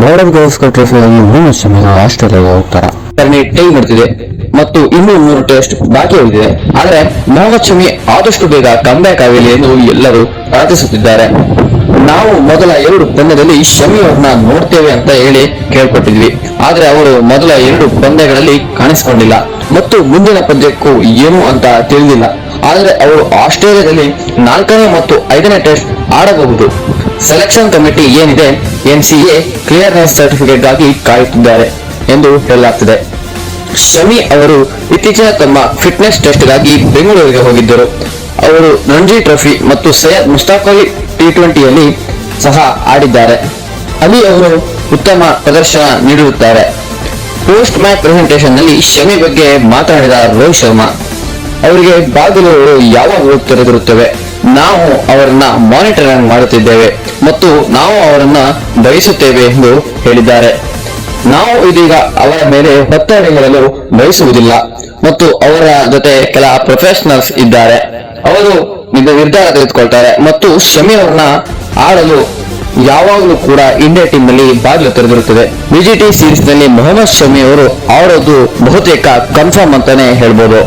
ಭಾರತ ಗವಾಸ್ಕರ್ ಟ್ರೋಫಿಯಲ್ಲಿ ಮೊಹಮ್ಮದ್ ಶಮಿ ಆಸ್ಟ್ರೇಲಿಯಾಗೆ ಹೋಗ್ತಾರೆ. ಟೈ ಮಾಡ್ತಿದೆ ಮತ್ತು ಇನ್ನೂ 3 ಟೆಸ್ಟ್ ಬಾಕಿ ಉಳಿದಿದೆ. ಆದರೆ ಮೊಹಮ್ಮದ್ ಶಮಿ ಆದಷ್ಟು ಬೇಗ ಕಮ್ಬ್ಯಾಕ್ ಆಗಲಿ ಎಂದು ಎಲ್ಲರೂ ಪ್ರಾರ್ಥಿಸುತ್ತಿದ್ದಾರೆ. ನಾವು ಮೊದಲ 2 ಪಂದ್ಯದಲ್ಲಿ ಶಮಿ ಅವ್ರನ್ನ ನೋಡ್ತೇವೆ ಅಂತ ಹೇಳಿ ಕೇಳ್ಕೊಟ್ಟಿದ್ವಿ. ಆದ್ರೆ ಅವರು ಮೊದಲ 2 ಪಂದ್ಯಗಳಲ್ಲಿ ಕಾಣಿಸಿಕೊಂಡಿಲ್ಲ ಮತ್ತು ಮುಂದಿನ ಪಂದ್ಯಕ್ಕೂ ಏನು ಅಂತ ತಿಳಿದಿಲ್ಲ. ಆದರೆ ಅವರು ಆಸ್ಟ್ರೇಲಿಯಾದಲ್ಲಿ 4ನೇ ಮತ್ತು 5ನೇ ಟೆಸ್ಟ್ ಆಡಬಹುದು. ಸೆಲೆಕ್ಷನ್ ಕಮಿಟಿ ಏನಿದೆ NCA ಕ್ಲಿಯರೆನ್ಸ್ ಸರ್ಟಿಫಿಕೇಟ್ ಗಾಗಿ ಕಾಯುತ್ತಿದ್ದಾರೆ ಎಂದು ಹೇಳಲಾಗ್ತಿದೆ. ಶಮಿ ಅವರು ಇತ್ತೀಚಿನ ತಮ್ಮ ಫಿಟ್ನೆಸ್ ಟೆಸ್ಟ್ ಗಾಗಿ ಬೆಂಗಳೂರಿಗೆ ಹೋಗಿದ್ದರು. ಅವರು ರಣಜಿ ಟ್ರೋಫಿ ಮತ್ತು ಸೈಯದ್ ಮುಷ್ತಾಕ್ ಅಲಿ T20ಯಲ್ಲಿ ಸಹ ಆಡಿದ್ದಾರೆ. ಅಲ್ಲಿ ಅವರು ಉತ್ತಮ ಪ್ರದರ್ಶನ ನೀಡಿರುತ್ತಾರೆ. ಪೋಸ್ಟ್ ಮ್ಯಾಚ್ ಪ್ರೆಸೆಂಟೇಷನ್ ನಲ್ಲಿ ಶಮಿ ಬಗ್ಗೆ ಮಾತನಾಡಿದ ರೋಹಿತ್ ಶರ್ಮಾ, ಅವರಿಗೆ ಬಾಗಿಲುಗಳು ಯಾವಾಗಲೂ ತೆರೆದಿರುತ್ತವೆ. ನಾವು ಅವರನ್ನ ಮಾನಿಟರಿಂಗ್ ಮಾಡುತ್ತಿದ್ದೇವೆ ಮತ್ತು ನಾವು ಅವರನ್ನ ಬಯಸುತ್ತೇವೆ ಎಂದು ಹೇಳಿದ್ದಾರೆ. ನಾವು ಇದೀಗ ಅವರ ಮೇಲೆ ಒತ್ತಡ ಹೇರಲು ಬಯಸುವುದಿಲ್ಲ ಮತ್ತು ಅವರ ಜೊತೆ ಕೆಲ ಪ್ರೊಫೆಷನಲ್ಸ್ ಇದ್ದಾರೆ. ಅವರು ನಿರ್ಧಾರ ತೆಗೆದುಕೊಳ್ತಾರೆ ಮತ್ತು ಶಮಿ ಅವರನ್ನ ಆಡಲು ಯಾವಾಗಲೂ ಕೂಡ ಇಂಡಿಯಾ ಟೀಮ್ ನಲ್ಲಿ ಬಾಗಿಲು ತೆರೆದಿರುತ್ತದೆ. BGT ಸೀರೀಸ್ ನಲ್ಲಿ ಮೊಹಮ್ಮದ್ ಶಮಿ ಅವರು ಆಡೋದು ಬಹುತೇಕ ಕನ್ಫರ್ಮ್ ಅಂತಾನೆ ಹೇಳ್ಬೋದು.